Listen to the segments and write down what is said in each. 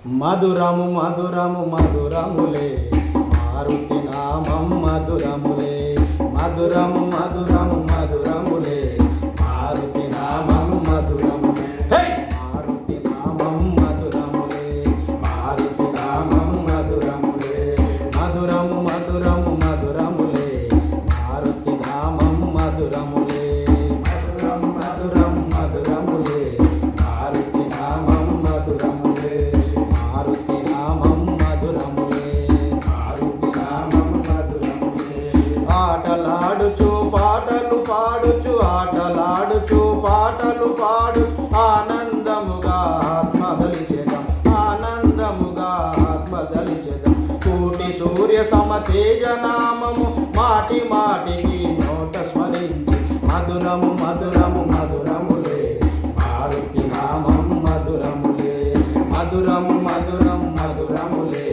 మధురము మధురము మధురములే మారుతి నామం మధురములే మధురము మధురము మధురములే మారుతి నామం మధురములే మారుతి నామం మధురములే మారుతి నామం మధురములే మధురము మధురము మధురములే మారుతి నామం మధురములే మధురం మధురం మధురములే మారుతి నామం మధురములే మారుతి నామం మధురములే మారుతి నామం మధురములే ఆటలాడుచు పాటలు పాడుచు ఆటలాడుచు పాటలు పాడు ఆనందముగా ఆత్మదలిచెదం ఆనందముగా ఆత్మదలిచెదం కోటి సూర్య సమతేజ నామము మాటి మాటికి నోట స్మరించి మధురము మధురము మధురములే మారుతి నామం మధురములే మధురము మధురం మధురములే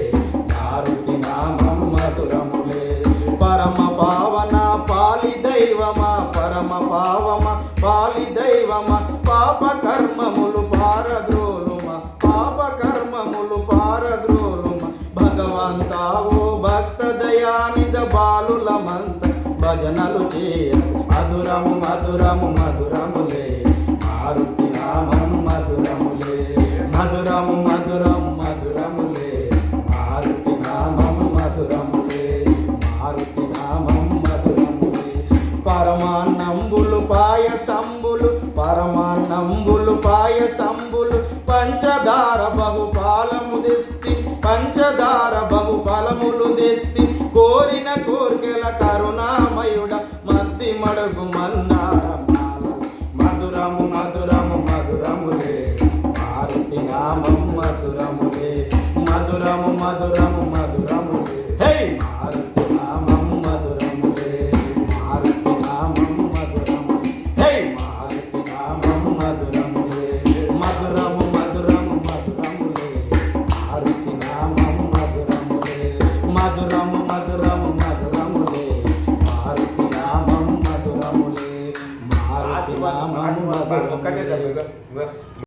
మారుతి నామం మధురములే పరమ పావన పాలి దైవమా పరమ పావమ పాలి దైవమా పాప కర్మములు పారద్రోలుమ పాప కర్మములు పారద్రోలుమ భగవంతావో భక్త దయానిద బాలులమంత భజనలు చేయ మధురము మధురము మధురములే మారుతి నామం మధురములే మధురము మధురం మధురములే మారుతి నామం మధురములే మారుతి నామం మధురములే పరమాన్నంబులు పాయసంబులు పరమాన్నంబులు పాయసంబులు పంచదార బహుపాలము తెస్తి పంచదార బహుఫలములు తెస్తి కోరిన కోర్కెల కరుణామయుడ మద్ది మడుగు మన్నారం మధురము మధురము మధురములే మారుతి నామం మధురములే మధురము మధురము మధుర